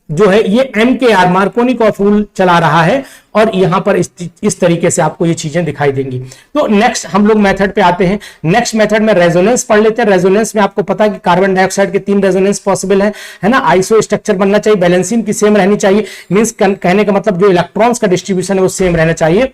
जो है ये MKR मार्कोनी का फूल चला रहा है और यहां पर इस तरीके से आपको ये चीजें दिखाई देंगी। तो नेक्स्ट हम लोग मेथड पे आते हैं। नेक्स्ट मेथड में रेजोनेंस पढ़ लेते हैं। रेजोनेंस में आपको पता है कि कार्बन डाइऑक्साइड के 3 रेजोनेंस पॉसिबल है ना। आइसो स्ट्रक्चर बनना चाहिए, बैलेंसिंग की सेम रहनी चाहिए, मींस कहने का मतलब जो इलेक्ट्रॉन्स का डिस्ट्रीब्यूशन है वो सेम रहना चाहिए।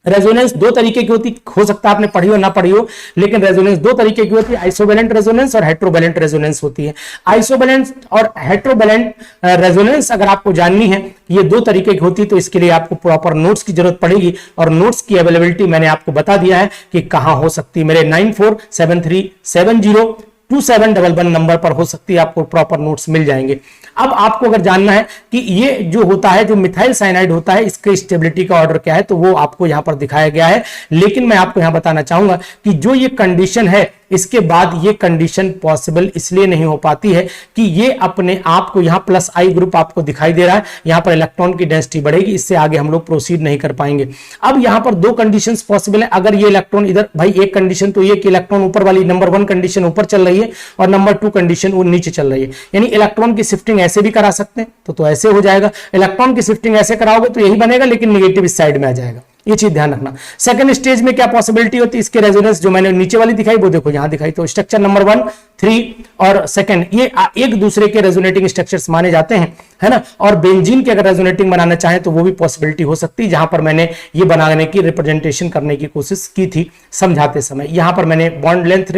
रेजोनेंस दो तरीके की होती, हो सकता है आपने पढ़ी हो ना पढ़ी हो, लेकिन रेजोनेंस दो तरीके की होती है, आइसोवेलेंट रेजोनेंस और हेट्रोवेलेंट रेजोनेंस होती है। आइसोवेलेंट और हेट्रोवेलेंट रेजोनेंस अगर आपको जाननी है ये दो तरीके की होती है, तो इसके लिए आपको प्रॉपर नोट्स की जरूरत पड़ेगी, और नोट्स की अवेलेबिलिटी मैंने आपको बता दिया है कि कहां हो सकती है। मेरे 9473702711 नंबर पर हो सकती है, आपको प्रॉपर नोट्स मिल जाएंगे। अब आपको अगर जानना है कि ये जो होता है, जो मिथाइल साइनाइड होता है, इसके स्टेबिलिटी का ऑर्डर क्या है, तो वो आपको यहां पर दिखाया गया है। लेकिन मैं आपको यहां बताना चाहूंगा कि जो ये कंडीशन है, इसके बाद ये कंडीशन पॉसिबल इसलिए नहीं हो पाती है कि ये अपने आप को यहां प्लस आई ग्रुप आपको दिखाई दे रहा है, यहां पर इलेक्ट्रॉन की डेंसिटी बढ़ेगी, इससे आगे हम लोग प्रोसीड नहीं कर पाएंगे। अब यहां पर दो कंडीशंस पॉसिबल है। अगर ये इलेक्ट्रॉन इधर, भाई एक कंडीशन तो ये कि इलेक्ट्रॉन ऊपर वाली नंबर 1 कंडीशन ऊपर चल रही है और नंबर 2 कंडीशन वो नीचे चल रही है, यानी इलेक्ट्रॉन की शिफ्टिंग ऐसे भी करा सकते हैं, तो ऐसे हो जाएगा। इलेक्ट्रॉन की शिफ्टिंग ऐसे कराओगे तो यही बनेगा, लेकिन नेगेटिव इस साइड में आ जाएगा, ये चीज ध्यान रखना। सेकंड स्टेज में क्या पॉसिबिलिटी होती है, इसके रेजोनेंस जो मैंने नीचे वाली दिखाई वो देखो यहां दिखाई, तो स्ट्रक्चर नंबर 1, 3 और सेकंड ये एक दूसरे के रेजोनेटिंग स्ट्रक्चर्स माने जाते हैं, है ना। और बेंजीन के अगर रेजोनेटिंग बनाना चाहें तो वो भी पॉसिबिलिटी हो सकती है, जहां पर मैंने ये बनाने की रिप्रेजेंटेशन करने की कोशिश की थी समझाते समय। यहां पर मैंने बॉन्ड लेंथ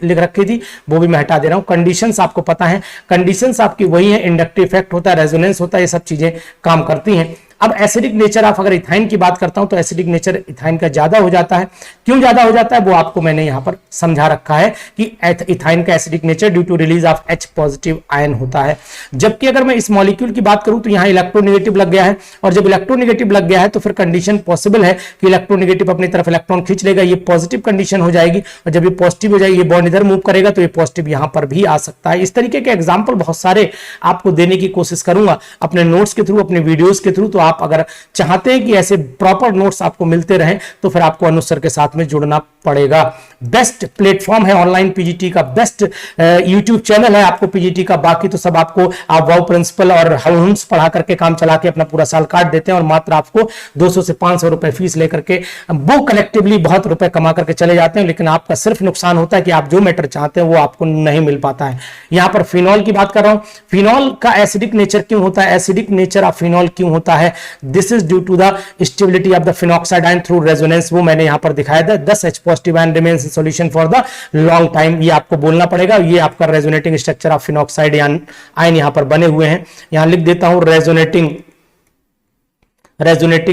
लिख रखी थी, वो भी मैं हटा दे रहा हूं। कंडीशंस आपको पता है, कंडीशंस आपकी वही है, इंडक्टिव इफेक्ट होता है, रेजोनेंस होता है, ये सब चीजें काम करती हैं। अब एसिडिक नेचर ऑफ, अगर इथाइन की बात करता हूं तो एसिडिक नेचर इथाइन का ज्यादा हो जाता है। क्यों ज्यादा हो जाता है वो आपको मैंने यहां पर समझा रखा है कि इथाइन का acidic nature due to release of H positive ion होता है। जबकि अगर मैं इस मॉलिक्यूल की बात करूं तो यहां इलेक्ट्रोनेगेटिव लग गया है, और जब इलेक्ट्रोनेगेटिव लग गया है तो फिर कंडीशन पॉसिबल है कि इलेक्ट्रोनेगेटिव अपनी तरफ इलेक्ट्रॉन खींच लेगा, ये पॉजिटिव कंडीशन हो जाएगी, और जब ये पॉजिटिव हो जाएगी, ये बॉन्ड इधर मूव करेगा तो ये पॉजिटिव यहां पर भी आ सकता है। इस तरीके के एग्जाम्पल बहुत सारे आपको देने की कोशिश करूंगा अपने नोट्स के थ्रू, अपने वीडियोस के थ्रू। तो आप अगर चाहते हैं कि ऐसे प्रॉपर नोट्स आपको मिलते रहें तो फिर आपको अनुज सर के साथ में जुड़ना पड़ेगा। बेस्ट प्लेटफॉर्म है ऑनलाइन पीजीटी का, बेस्ट यूट्यूब चैनल है आपको पीजीटी का। बाकी तो सब आपको आप वाउ प्रिंसिपल और हाउंस पढ़ा करके काम चला के अपना पूरा साल काट देते हैं, और मात्र आपको 200 से 500 रुपए फीस लेकर के वो कलेक्टिवली बहुत रुपए कमा करके चले जाते हैं। लेकिन आपका सिर्फ नुकसान होता है कि आप जो मैटर चाहते हैं वो आपको नहीं मिल पाता है। यहां पर फिनॉल की बात कर रहा हूं, फिनॉल का एसिडिक नेचर क्यों होता है, एसिडिक नेचर ऑफ फिनॉल क्यों होता है, this is due to the stability of the phenoxide ion through resonance. वो मैंने यहां पर दिखाया था, 10 H positive ion remains in solution for the long time, ये आपको बोलना पड़ेगा। ये आपका resonating structure of phenoxide ion यहां पर बने हुए हैं। यहां लिख देता हूं resonating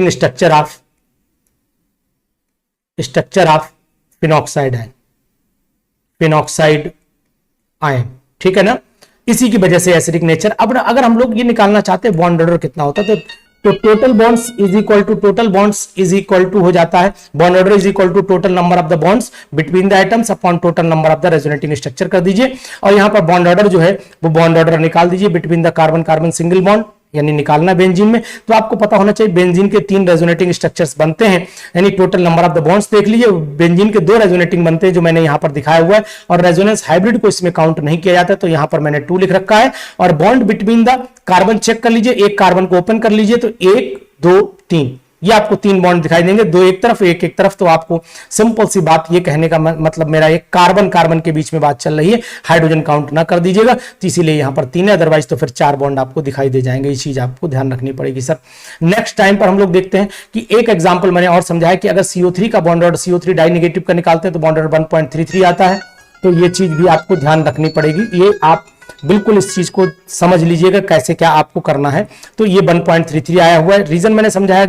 structure of phenoxide ion, ठीक है ना। इसी की वजह से एसिडिक नेचर। अब अगर हम लोग ये निकालना चाहते हैं बॉन्ड ऑर्डर कितना होता है, तो total bonds is equal to हो जाता है, bond order is equal to total number of the bonds between the atoms upon total number of the resonating structure कर दीजिए। और यहां पर बॉन्ड ऑर्डर जो है वो बॉन्ड ऑर्डर निकाल दीजिए between the carbon carbon single bond, यानी निकालना बेंजीन में। तो आपको पता होना चाहिए बेंजीन के 3 रेजोनेटिंग स्ट्रक्चर्स बनते हैं, यानी total number of the bonds देख लीजिए, बेंजीन के 2 रेजोनेटिंग बनते हैं जो मैंने यहां पर दिखाया हुआ है, और रेजोनेंस हाइब्रिड को इसमें काउंट नहीं किया जाता, तो यहां पर मैंने 2 लिख रखा है। और bond between the carbon check कर लीजिए, एक कार्बन को ओपन कर लीजिए तो 1 2 3, ये आपको 3 बॉन्ड दिखाई देंगे, 2 एक तरफ एक एक तरफ। तो आपको सिंपल सी बात ये कहने का मतलब मेरा एक कार्बन कार्बन के बीच में बात चल रही है, हाइड्रोजन काउंट ना कर दीजिएगा, तो इसीलिए यहां पर 3 है, अदरवाइज तो फिर 4 बॉन्ड आपको दिखाई दे जाएंगे। ये चीज आपको ध्यान रखनी पड़ेगी सर। नेक्स्ट टाइम पर हम लोग देखते हैं कि एक एग्जाम्पल मैंने और समझाया कि अगर CO3 का bond order CO3 die negative का निकालते हैं तो बॉन्ड ऑर्डर 1.33 आता है, तो ये चीज भी आपको ध्यान रखनी पड़ेगी। ये आप बिल्कुल इस चीज को समझ लीजिएगा कैसे क्या आपको करना है। तो ये 1.33 आया हुआ है, रीजन मैंने समझा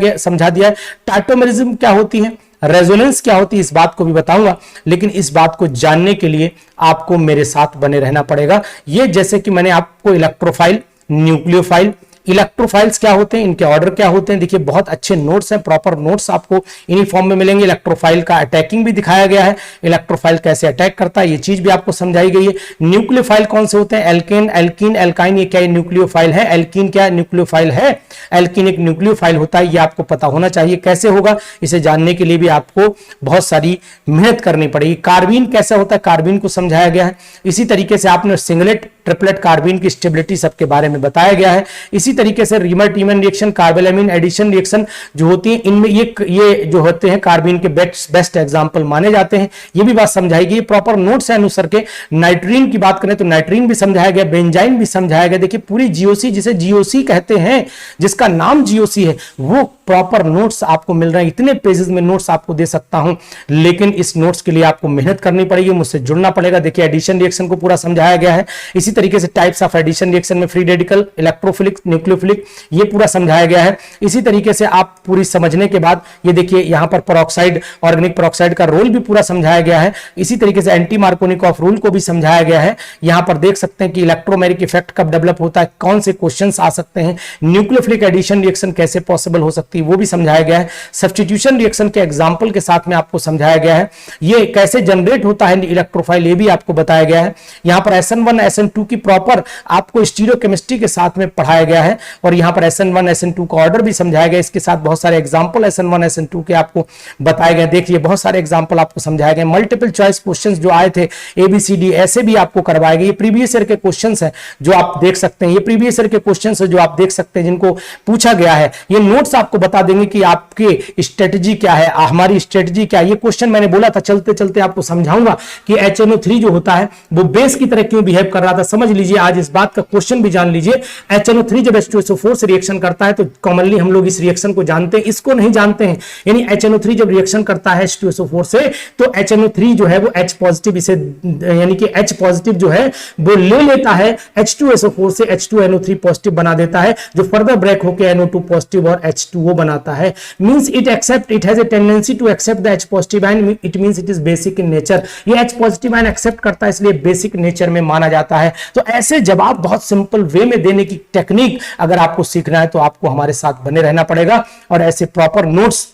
दिया है। टाइटोमेरिज्म क्या होती है, रेजोनेंस क्या होती है, इस बात को भी बताऊंगा, लेकिन इस बात को जानने के लिए आपको मेरे साथ बने रहना पड़ेगा। ये जैसे कि मैंने आपको इलेक्ट्रोफाइल, न्यूक्लियोफाइल, इलेक्ट्रोफाइल्स क्या होते हैं, इनके ऑर्डर क्या होते हैं। देखिए बहुत अच्छे नोट्स हैं, प्रॉपर नोट्स आपको इन्हीं फॉर्म में मिलेंगे। इलेक्ट्रोफाइल का अटैकिंग भी दिखाया गया है, इलेक्ट्रोफाइल कैसे अटैक करता है ये चीज भी आपको समझाई गई है। न्यूक्लियोफाइल कौन से होते हैं, एल्केन, एल्कीन, एल्काइन, ये क्या न्यूक्लियोफाइल है। एल्कीन क्या न्यूक्लियोफाइल है, एल्कीन एक न्यूक्लियोफाइल होता है, ये आपको पता होना चाहिए। कैसे होगा इसे जानने के लिए भी आपको बहुत सारी मेहनत करनी पड़ेगी। कार्बीन कैसा होता है, कार्बीन को समझाया गया है। इसी तरीके से आपने सिंगलेट ट्रिपलेट कार्बीन की स्टेबिलिटी सबके बारे में बताया गया है। इसी तरीके से रीमर-टीमन रिएक्शन, कार्बोलामिन एडिशन रिएक्शन जो होती है, इनमें ये जो होते हैं कार्बीन के बेस्ट एग्जांपल माने जाते हैं, ये भी बात समझाई गई। प्रॉपर नोट्स है अनुसार के। नाइट्रीन की बात करें तो नाइट्रीन भी समझाया गया, बेंजाइन भी समझाया गया। देखिए पूरी जीओसी, जिसे जीओसी कहते हैं, जिसका नाम जीओसी है, वो प्रॉपर नोट्स आपको मिल रहे हैं। इतने पेजेस में नोट्स आपको दे सकता हूं, लेकिन इस नोट्स के लिए आपको मेहनत करनी पड़ेगी, मुझसे जुड़ना पड़ेगा। देखिए एडिशन रिएक्शन को पूरा समझाया गया है। इसी तरीके से टाइप्स ऑफ एडिशन रिएक्शन में फ्री रेडिकल, इलेक्ट्रोफिलिक, न्यूक्लियोफिलिक, ये पूरा समझाया गया है। इसी तरीके से आप पूरी समझने के बाद ये देखिए यहां पर पेरोक्साइड, ऑर्गेनिक पेरोक्साइड का रोल भी पूरा समझाया गया है। इसी तरीके से एंटी मार्कोनिकॉफ रूल को भी समझाया गया है। यहां पर देख सकते हैं कि इलेक्ट्रोमेरिक इफेक्ट कब डेवलप होता है, कौन से क्वेश्चंस आ सकते हैं, न्यूक्लियोफिलिक एडिशन रिएक्शन कैसे पॉसिबल हो सकती है वो भी समझाया गया है। सब्स्टिट्यूशन रिएक्शन के एग्जांपल के साथ में आपको समझाया गया है। ये कैसे जनरेट होता है इलेक्ट्रोफाइल, ये भी आपको बताया गया है। यहां पर SN1 SN2 की प्रॉपर आपको स्टीरियोकेमिस्ट्री के साथ में पढ़ाया गया है, और यहां पर SN1 SN2 का ऑर्डर भी समझाया गया। इसके साथ बहुत सारे एग्जांपल SN1 SN2 के आपको बताए गए। देखिए बहुत सारे एग्जांपल आपको समझाए गए। मल्टीपल चॉइस क्वेश्चंस जो आए थे ABCD ऐसे भी आपको करवाए गए। ये प्रीवियस ईयर के क्वेश्चंस हैं जो आप देख सकते हैं, ये प्रीवियस ईयर के क्वेश्चंस हैं जो आप देख सकते हैं, जिनको पूछा गया है। ये नोट्स आपको बता देंगे कि आपकी स्ट्रेटजी क्या है, हमारी स्ट्रेटजी क्या है। ये क्वेश्चन मैंने बोला था चलते चलते आपको समझाऊंगा कि HNO3 जो होता है वो बेस की तरह क्यों बिहेव कर रहा था। समझ लीजिए, आज इस बात का क्वेश्चन भी जान लीजिए। HNO3 जब H2SO4 से रिएक्शन करता है तो कॉमनली हम लोग इस रिएक्शन को जानते हैं, इसको नहीं जानते हैं। यानी HNO3 जब रिएक्शन करता है H2SO4 से तो HNO3 जो है वो H पॉजिटिव, इसे यानी कि H पॉजिटिव जो है वो ले लेता है, H2SO4 से H2NO3 पॉजिटिव बना देता है, जो फर्दर ब्रेक होकर NO2 पॉजिटिव और H2O बनाता है। Means it has a tendency to accept the H positive ion, it means it is basic in nature. ये H पॉजिटिव आयन एक्सेप्ट करता है, इसलिए बेसिक नेचर में माना जाता है। तो ऐसे जवाब बहुत सिंपल वे में देने की टेक्निक अगर आपको सीखना है तो आपको हमारे साथ बने रहना पड़ेगा, और ऐसे प्रॉपर नोट्स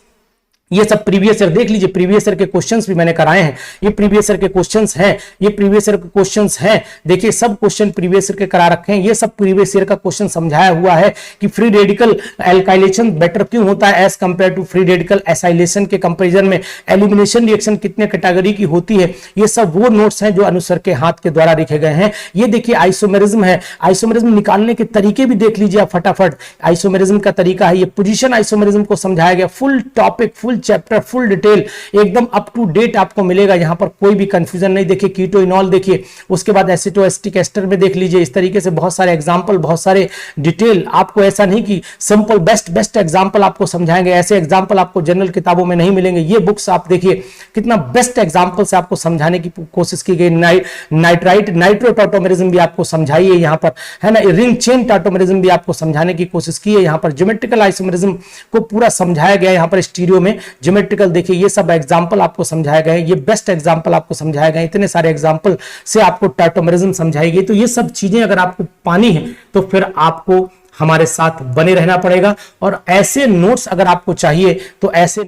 ये सब प्रीवियस ईयर देख लीजिए। प्रीवियस ईयर के क्वेश्चंस भी मैंने कराए हैं, ये प्रीवियस ईयर के क्वेश्चंस हैं, ये प्रीवियस ईयर के क्वेश्चंस हैं। देखिए सब क्वेश्चन प्रीवियस ईयर के करा रखे हैं। ये सब प्रीवियस ईयर का क्वेश्चन समझाया हुआ है कि फ्री रेडिकल एल्काइलेशन बेटर क्यों होता है as compare to free radical acylation के कंपैरिजन में एलिमिनेशन रिएक्शन कितने कैटेगरी की होती है। ये सब वो नोट्स हैं जो अनुसर के हाथ के द्वारा लिखे गए हैं। ये देखिए आइसोमेरिज्म है, आइसोमेरिज्म निकालने के तरीके भी देख लीजिए आप फटाफट। आइसोमेरिज्म का तरीका है, ये पोजीशन आइसोमेरिज्म को समझाया गया। Full topic, full chapter, full detail, एकदम अप टू डेट आपको मिलेगा। यहां पर कोई भी कंफ्यूजन नहीं। देखिए कीटोइनॉल देखिए, उसके बाद एसिटोएस्टिक एस्टर में देख लीजिए। इस तरीके से बहुत सारे एग्जांपल, बहुत सारे डिटेल। आपको ऐसा नहीं कि सिंपल बेस्ट एग्जांपल आपको समझाएंगे, ऐसे एग्जांपल आपको जनरल किताबों में नहीं मिलेंगे। ये बुक्स आप देखिए कितना बेस्ट एग्जांपल से आपको समझाने की कोशिश की गई। नाइट्राइट नाइट्रो टॉटोमेरिज्म भी आपको समझाई है यहां पर, है ना। रिंग चेन टॉटोमेरिज्म भी आपको समझाने की कोशिश की है यहां पर। ज्योमेट्रिकल आइसोमेरिज्म को पूरा समझाया गया यहां पर स्टीरियो में। ज्योमेट्रिकल देखिए ये सब एग्जांपल आपको समझाए गए, ये बेस्ट एग्जांपल आपको समझाए गए। इतने सारे एग्जांपल से आपको टॉटोमेरिज्म समझाई गई। तो ये सब चीजें अगर आपको पानी है तो फिर आपको हमारे साथ बने रहना पड़ेगा, और ऐसे नोट्स अगर आपको चाहिए तो ऐसे